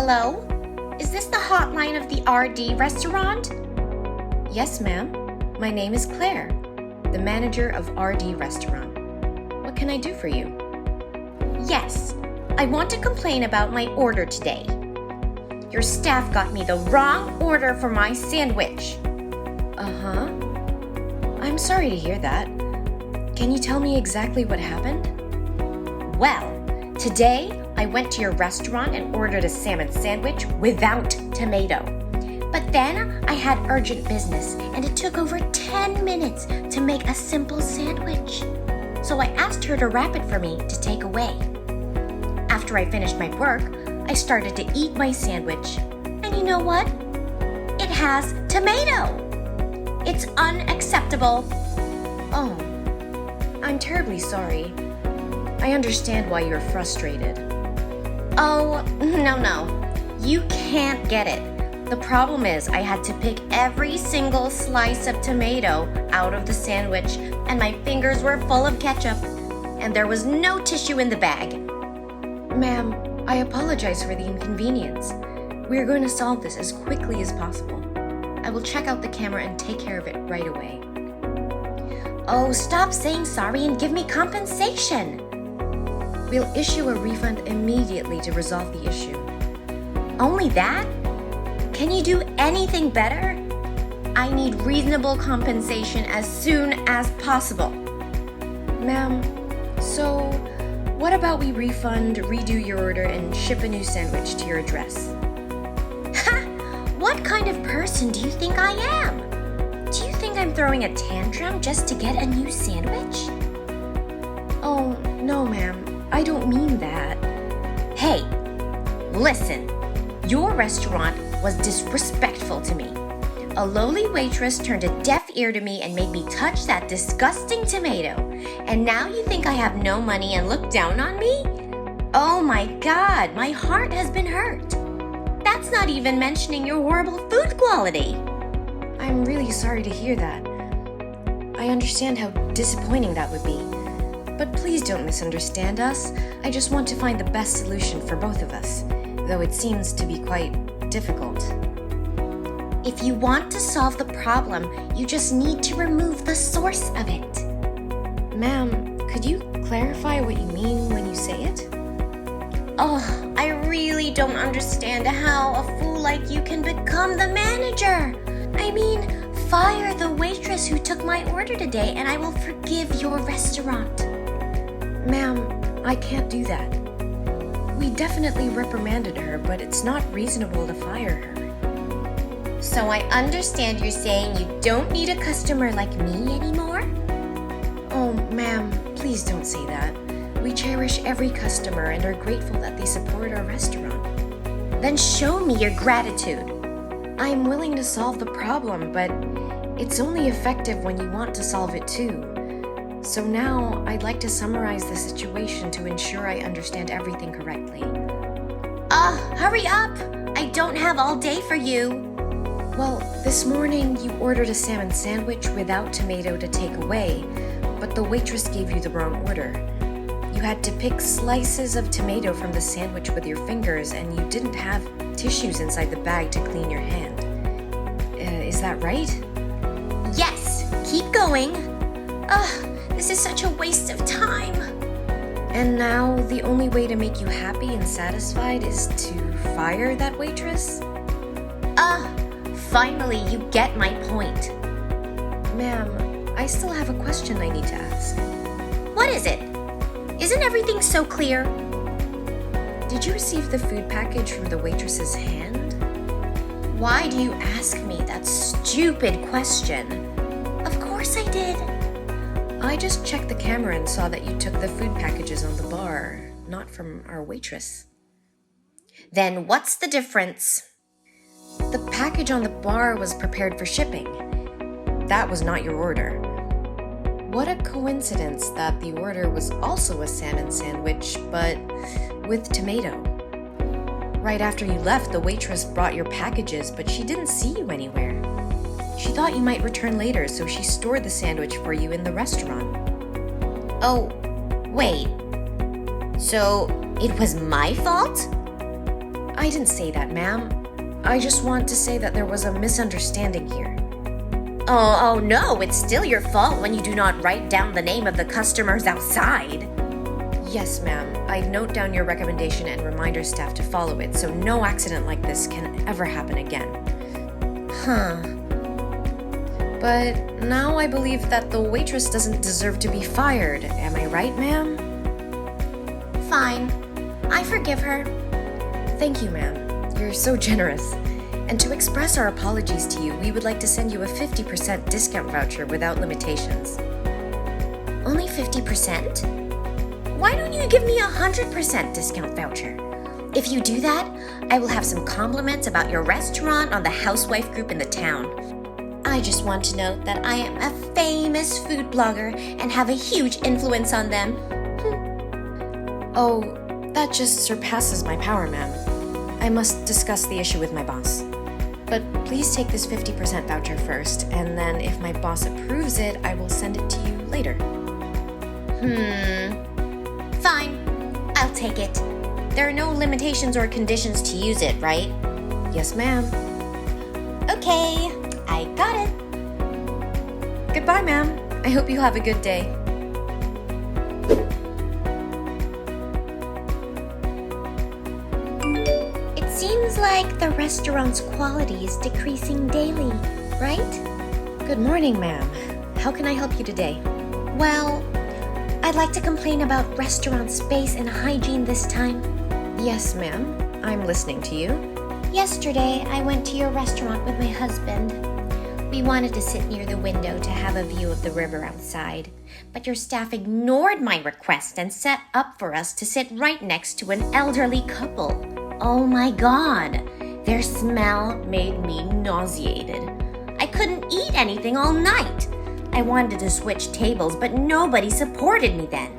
Hello? Is this the hotline of the RD restaurant? Yes, ma'am. My name is Claire, the manager of RD Restaurant. What can I do for you? Yes, I want to complain about my order today. Your staff got me the wrong order for my sandwich. Uh-huh. I'm sorry to hear that. Can you tell me exactly what happened? Well, today I went to your restaurant and ordered a salmon sandwich without tomato. But then I had urgent business and it took over 10 minutes to make a simple sandwich. So I asked her to wrap it for me to take away. After I finished my work, I started to eat my sandwich. And you know what? It has tomato. It's unacceptable. Oh, I'm terribly sorry. I understand why you're frustrated. Oh, no. You can't get it. The problem is I had to pick every single slice of tomato out of the sandwich, and my fingers were full of ketchup, and there was no tissue in the bag. Ma'am, I apologize for the inconvenience. We are going to solve this as quickly as possible. I will check out the camera and take care of it right away. Oh, stop saying sorry and give me compensation. We'll issue a refund immediately to resolve the issue. Only that? Can you do anything better? I need reasonable compensation as soon as possible. Ma'am, so what about we refund, redo your order, and ship a new sandwich to your address? Ha! What kind of person do you think I am? Do you think I'm throwing a tantrum just to get a new sandwich? Oh, no, ma'am. I don't mean that. Hey, listen. Your restaurant was disrespectful to me. A lowly waitress turned a deaf ear to me and made me touch that disgusting tomato. And now you think I have no money and look down on me? Oh my God, my heart has been hurt. That's not even mentioning your horrible food quality. I'm really sorry to hear that. I understand how disappointing that would be. But please don't misunderstand us. I just want to find the best solution for both of us, though it seems to be quite difficult. If you want to solve the problem, you just need to remove the source of it. Ma'am, could you clarify what you mean when you say it? Oh, I really don't understand how a fool like you can become the manager. I mean, fire the waitress who took my order today and I will forgive your restaurant. Ma'am, I can't do that. We definitely reprimanded her, but it's not reasonable to fire her. So I understand you're saying you don't need a customer like me anymore? Oh, ma'am, please don't say that. We cherish every customer and are grateful that they support our restaurant. Then show me your gratitude. I'm willing to solve the problem, but it's only effective when you want to solve it too. So now, I'd like to summarize the situation to ensure I understand everything correctly. Hurry up! I don't have all day for you. Well, this morning you ordered a salmon sandwich without tomato to take away, but the waitress gave you the wrong order. You had to pick slices of tomato from the sandwich with your fingers, and you didn't have tissues inside the bag to clean your hand. Is that right? Yes! Keep going! This is such a waste of time. And now, the only way to make you happy and satisfied is to fire that waitress? Finally you get my point. Ma'am, I still have a question I need to ask. What is it? Isn't everything so clear? Did you receive the food package from the waitress's hand? Why do you ask me that stupid question? Of course I did. I just checked the camera and saw that you took the food packages on the bar, not from our waitress. Then what's the difference? The package on the bar was prepared for shipping. That was not your order. What a coincidence that the order was also a salmon sandwich, but with tomato. Right after you left, the waitress brought your packages, but she didn't see you anywhere. She thought you might return later, so she stored the sandwich for you in the restaurant. Oh, wait. So it was my fault? I didn't say that, ma'am. I just want to say that there was a misunderstanding here. Oh no, it's still your fault when you do not write down the name of the customers outside. Yes, ma'am. I note down your recommendation and remind our staff to follow it so no accident like this can ever happen again. But now I believe that the waitress doesn't deserve to be fired. Am I right, ma'am? Fine. I forgive her. Thank you, ma'am. You're so generous. And to express our apologies to you, we would like to send you a 50% discount voucher without limitations. Only 50%? Why don't you give me a 100% discount voucher? If you do that, I will have some compliments about your restaurant on the housewife group in the town. I just want to note that I am a famous food blogger and have a huge influence on them. Oh, that just surpasses my power, ma'am. I must discuss the issue with my boss. But please take this 50% voucher first, and then if my boss approves it, I will send it to you later. Fine. I'll take it. There are no limitations or conditions to use it, right? Yes, ma'am. Okay, I got it. Goodbye, ma'am. I hope you have a good day. It seems like the restaurant's quality is decreasing daily, right? Good morning, ma'am. How can I help you today? Well, I'd like to complain about restaurant space and hygiene this time. Yes, ma'am. I'm listening to you. Yesterday, I went to your restaurant with my husband. We wanted to sit near the window to have a view of the river outside, but your staff ignored my request and set up for us to sit right next to an elderly couple. Oh my God, their smell made me nauseated. I couldn't eat anything all night. I wanted to switch tables, but nobody supported me then.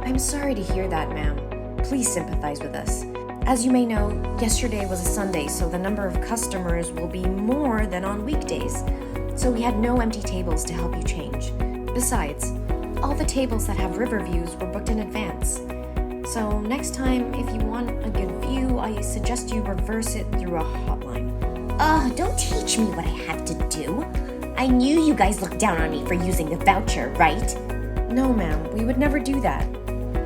I'm sorry to hear that, ma'am. Please sympathize with us. As you may know, yesterday was a Sunday, so the number of customers will be more than on weekdays. So we had no empty tables to help you change. Besides, all the tables that have river views were booked in advance. So next time, if you want a good view, I suggest you reverse it through a hotline. Oh, don't teach me what I have to do. I knew you guys looked down on me for using the voucher, right? No, ma'am, we would never do that.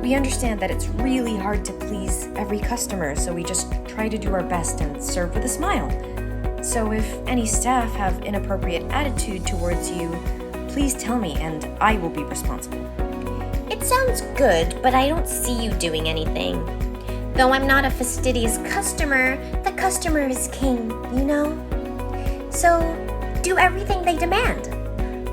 We understand that it's really hard to please every customer, so we just try to do our best and serve with a smile. So if any staff have inappropriate attitude towards you, please tell me and I will be responsible. It sounds good, but I don't see you doing anything. Though I'm not a fastidious customer, the customer is king, you know? So, do everything they demand.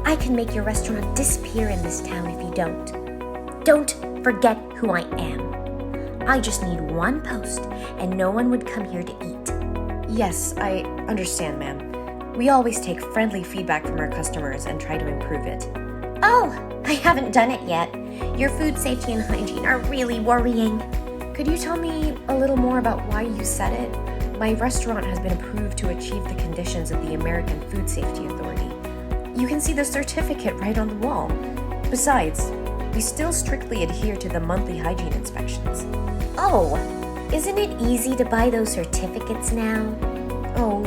I can make your restaurant disappear in this town if you don't. Don't forget who I am. I just need one post, and no one would come here to eat. Yes, I understand, ma'am. We always take friendly feedback from our customers and try to improve it. Oh, I haven't done it yet. Your food safety and hygiene are really worrying. Could you tell me a little more about why you said it? My restaurant has been approved to achieve the conditions of the American Food Safety Authority. You can see the certificate right on the wall. Besides, we still strictly adhere to the monthly hygiene inspections. Oh, isn't it easy to buy those certificates now? Oh,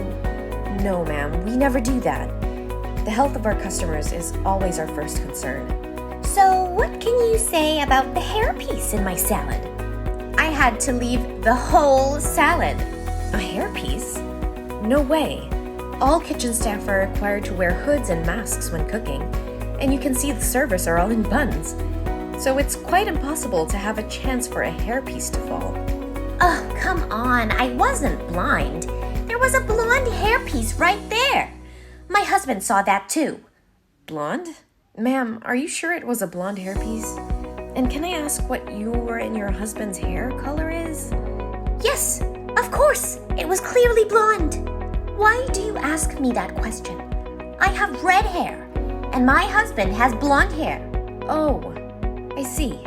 no, ma'am, we never do that. The health of our customers is always our first concern. So what can you say about the hairpiece in my salad? I had to leave the whole salad. A hairpiece? No way. All kitchen staff are required to wear hoods and masks when cooking, and you can see the servers are all in buns. So it's quite impossible to have a chance for a hairpiece to fall. Oh, come on, I wasn't blind. There was a blonde hairpiece right there. My husband saw that too. Blonde? Ma'am, are you sure it was a blonde hairpiece? And can I ask what your and your husband's hair color is? Yes, of course. It was clearly blonde. Why do you ask me that question? I have red hair, and my husband has blonde hair. Oh, I see.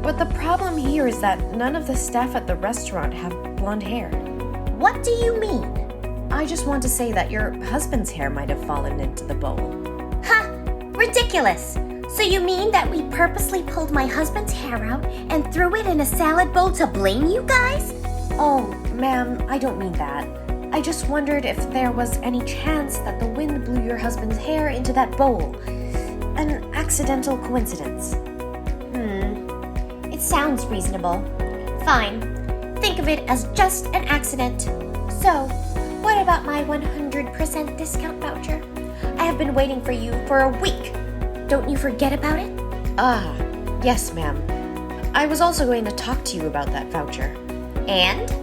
But the problem here is that none of the staff at the restaurant have blonde hair. What do you mean? I just want to say that your husband's hair might have fallen into the bowl. Ha! Ridiculous! So you mean that we purposely pulled my husband's hair out and threw it in a salad bowl to blame you guys? Oh, Ma'am, I don't mean that. I just wondered if there was any chance that the wind blew your husband's hair into that bowl. An accidental coincidence. It sounds reasonable. Fine. Think of it as just an accident. So, what about my 100% discount voucher? I have been waiting for you for a week. Don't you forget about it? Yes, ma'am. I was also going to talk to you about that voucher. And?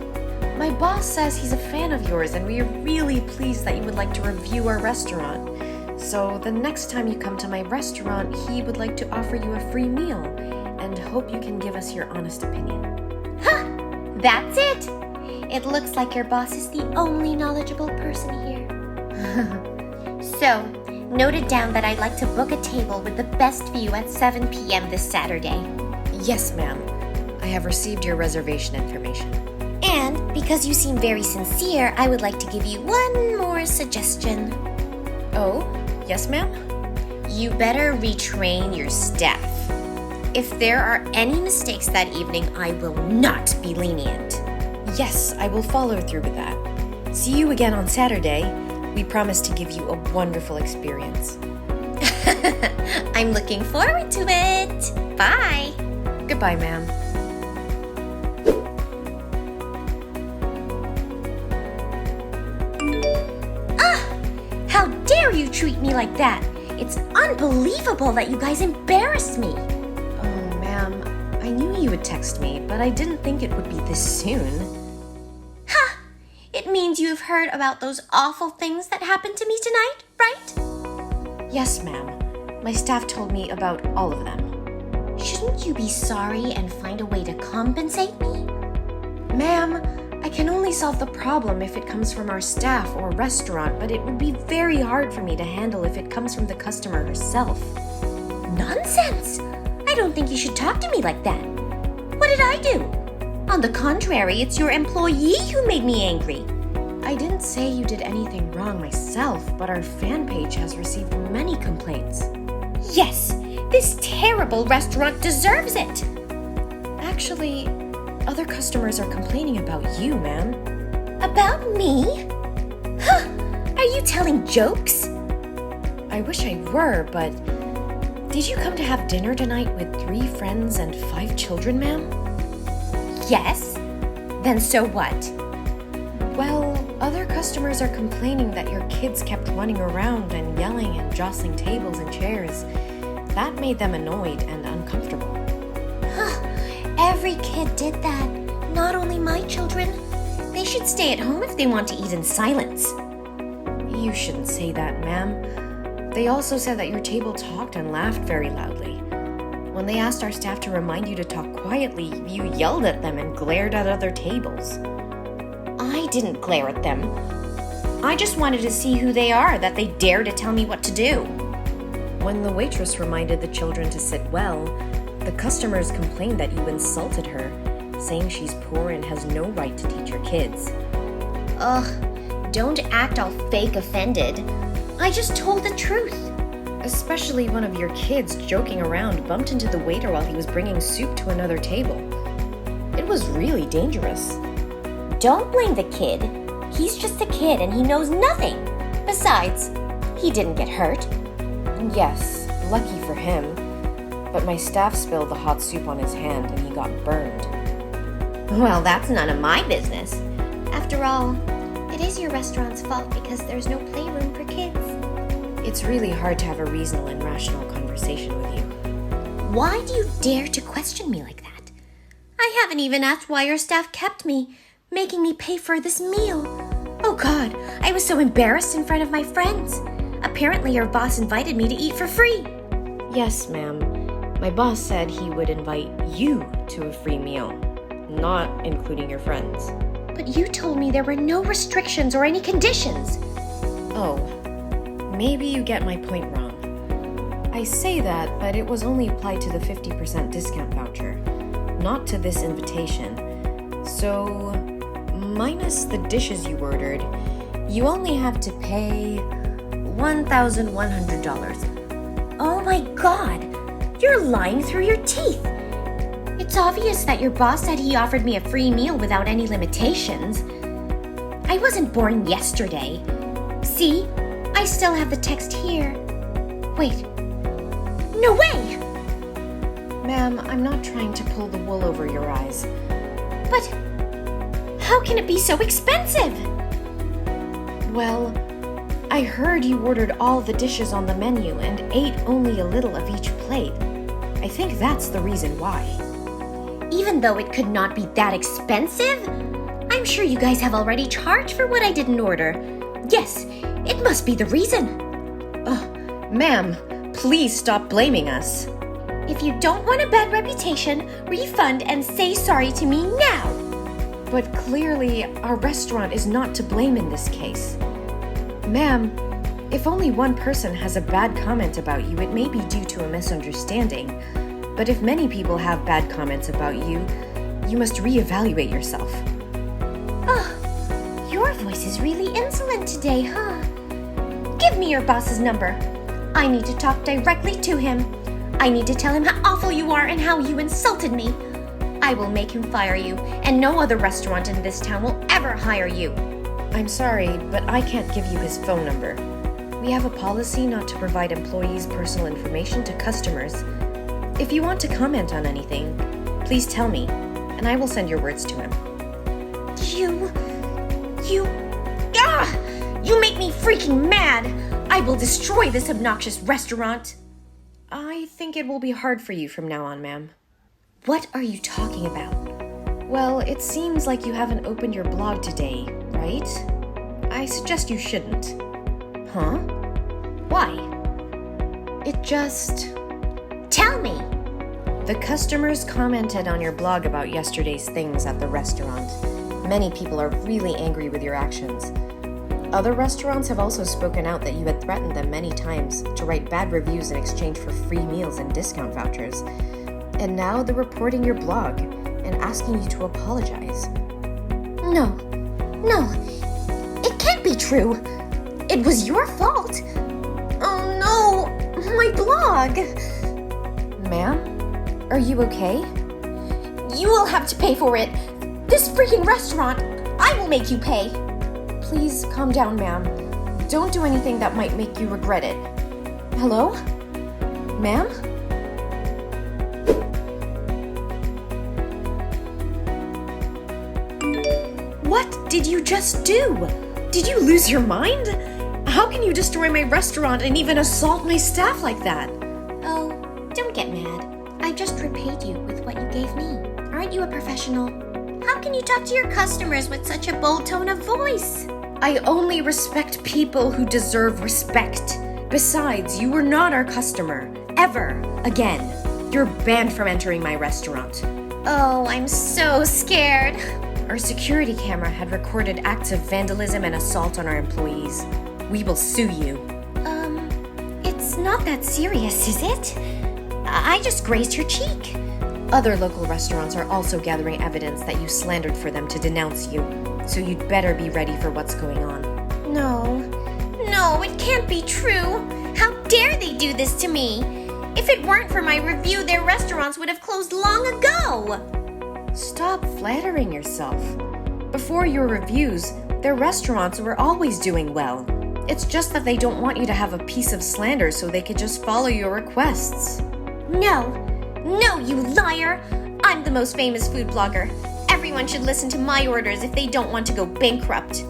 My boss says he's a fan of yours and we are really pleased that you would like to review our restaurant. So the next time you come to my restaurant, he would like to offer you a free meal and hope you can give us your honest opinion. That's it! It looks like your boss is the only knowledgeable person here. So, note it down that I'd like to book a table with the best view at 7 p.m. this Saturday. Yes, ma'am. I have received your reservation information. And because you seem very sincere, I would like to give you one more suggestion. Oh, yes, ma'am? You better retrain your staff. If there are any mistakes that evening, I will not be lenient. Yes, I will follow through with that. See you again on Saturday. We promise to give you a wonderful experience. I'm looking forward to it. Bye. Goodbye, ma'am. How dare you treat me like that? It's unbelievable that you guys embarrassed me. Oh, ma'am, I knew you would text me, but I didn't think it would be this soon. It means you've heard about those awful things that happened to me tonight, right? Yes, ma'am. My staff told me about all of them. Shouldn't you be sorry and find a way to compensate me? Ma'am, I can only solve the problem if it comes from our staff or restaurant, but it would be very hard for me to handle if it comes from the customer herself. Nonsense! I don't think you should talk to me like that. What did I do? On the contrary, it's your employee who made me angry. I didn't say you did anything wrong myself, but our fan page has received many complaints. Yes, this terrible restaurant deserves it. Actually, other customers are complaining about you, ma'am. About me? Are you telling jokes? I wish I were, but did you come to have dinner tonight with 3 friends and 5 children, ma'am? Yes. Then so what? Well, other customers are complaining that your kids kept running around and yelling and jostling tables and chairs. That made them annoyed and uncomfortable. Every kid did that. Not only my children. They should stay at home if they want to eat in silence. You shouldn't say that, ma'am. They also said that your table talked and laughed very loudly. When they asked our staff to remind you to talk quietly, you yelled at them and glared at other tables. I didn't glare at them. I just wanted to see who they are that they dare to tell me what to do. When the waitress reminded the children to sit well, the customers complained that you insulted her, saying she's poor and has no right to teach her kids. Ugh, don't act all fake offended. I just told the truth. Especially one of your kids joking around bumped into the waiter while he was bringing soup to another table. It was really dangerous. Don't blame the kid. He's just a kid and he knows nothing. Besides, he didn't get hurt. Yes, lucky for him. But my staff spilled the hot soup on his hand and he got burned. Well, that's none of my business. After all, it is your restaurant's fault because there's no playroom for kids. It's really hard to have a reasonable and rational conversation with you. Why do you dare to question me like that? I haven't even asked why your staff kept me, making me pay for this meal. Oh God, I was so embarrassed in front of my friends. Apparently your boss invited me to eat for free. Yes, ma'am. My boss said he would invite you to a free meal, not including your friends. But you told me there were no restrictions or any conditions. Oh, maybe you get my point wrong. I say that, but it was only applied to the 50% discount voucher, not to this invitation. So, minus the dishes you ordered, you only have to pay $1,100. Oh my God, you're lying through your teeth. It's obvious that your boss said he offered me a free meal without any limitations. I wasn't born yesterday. See, I still have the text here. Wait. No way! Ma'am, I'm not trying to pull the wool over your eyes. But how can it be so expensive? Well, I heard you ordered all the dishes on the menu and ate only a little of each plate. I think that's the reason why. Even though it could not be that expensive? I'm sure you guys have already charged for what I didn't order. Yes, it must be the reason. Ma'am, please stop blaming us. If you don't want a bad reputation, refund and say sorry to me now. But clearly, our restaurant is not to blame in this case. Ma'am, if only one person has a bad comment about you, it may be due to a misunderstanding. But if many people have bad comments about you, you must reevaluate yourself. Oh, your voice is really insolent today, huh? Give me your boss's number. I need to talk directly to him. I need to tell him how awful you are and how you insulted me. I will make him fire you, and no other restaurant in this town will ever hire you. I'm sorry, but I can't give you his phone number. We have a policy not to provide employees' personal information to customers. If you want to comment on anything, please tell me, and I will send your words to him. You make me freaking mad! I will destroy this obnoxious restaurant! I think it will be hard for you from now on, ma'am. What are you talking about? Well, it seems like you haven't opened your blog today, right? I suggest you shouldn't. Huh? Why? It just... Tell me! The customers commented on your blog about yesterday's things at the restaurant. Many people are really angry with your actions. Other restaurants have also spoken out that you had threatened them many times to write bad reviews in exchange for free meals and discount vouchers. And now they're reporting your blog and asking you to apologize. No, it can't be true. It was your fault. Oh no, my blog. Ma'am, are you okay? You will have to pay for it. This freaking restaurant, I will make you pay. Please calm down, ma'am. Don't do anything that might make you regret it. Hello? Ma'am? What did you just do? Did you lose your mind? How can you destroy my restaurant and even assault my staff like that? Oh, don't get mad. I just repaid you with what you gave me. Aren't you a professional? How can you talk to your customers with such a bold tone of voice? I only respect people who deserve respect. Besides, you were not our customer. Ever. Again. You're banned from entering my restaurant. Oh, I'm so scared. Our security camera had recorded acts of vandalism and assault on our employees. We will sue you. It's not that serious, is it? I just grazed your cheek. Other local restaurants are also gathering evidence that you slandered for them to denounce you, so you'd better be ready for what's going on. No, it can't be true. How dare they do this to me? If it weren't for my review, their restaurants would have closed long ago. Stop flattering yourself. Before your reviews, their restaurants were always doing well. It's just that they don't want you to have a piece of slander so they could just follow your requests. No, you liar! I'm the most famous food blogger. Everyone should listen to my orders if they don't want to go bankrupt.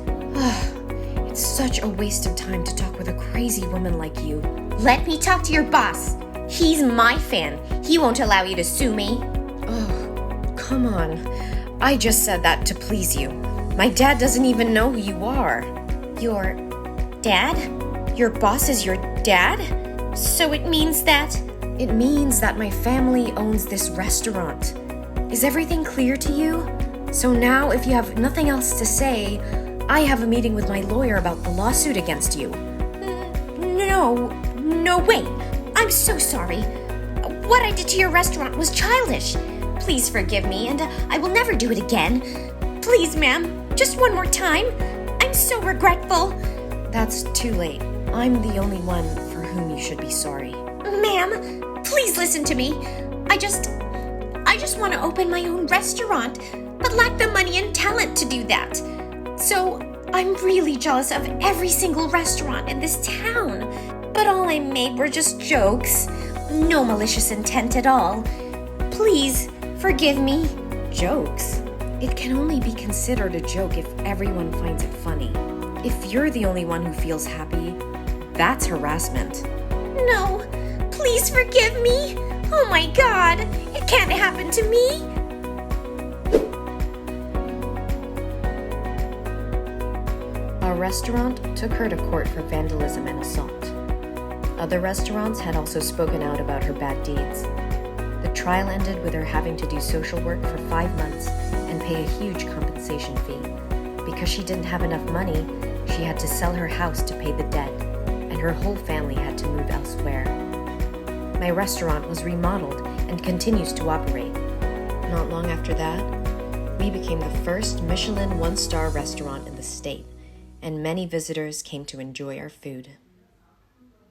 It's such a waste of time to talk with a crazy woman like you. Let me talk to your boss. He's my fan. He won't allow you to sue me. Oh, come on. I just said that to please you. My dad doesn't even know who you are. Your dad? Your boss is your dad? So it means that... It means that my family owns this restaurant. Is everything clear to you? So now, if you have nothing else to say, I have a meeting with my lawyer about the lawsuit against you. No, wait. I'm so sorry. What I did to your restaurant was childish. Please forgive me, and I will never do it again. Please, ma'am, just one more time. I'm so regretful. That's too late. I'm the only one for whom you should be sorry. Ma'am, please listen to me. I I just want to open my own restaurant, but lack the money and talent to do that. So I'm really jealous of every single restaurant in this town. But all I made were just jokes. No malicious intent at all. Please, forgive me. Jokes? It can only be considered a joke if everyone finds it funny. If you're the only one who feels happy, that's harassment. No, please forgive me. Oh my God, it can't happen to me. A restaurant took her to court for vandalism and assault. Other restaurants had also spoken out about her bad deeds. The trial ended with her having to do social work for 5 months and pay a huge compensation fee. Because she didn't have enough money, she had to sell her house to pay the debt, and her whole family had to move elsewhere. My restaurant was remodeled and continues to operate. Not long after that, we became the first Michelin 1-star restaurant in the state, and many visitors came to enjoy our food.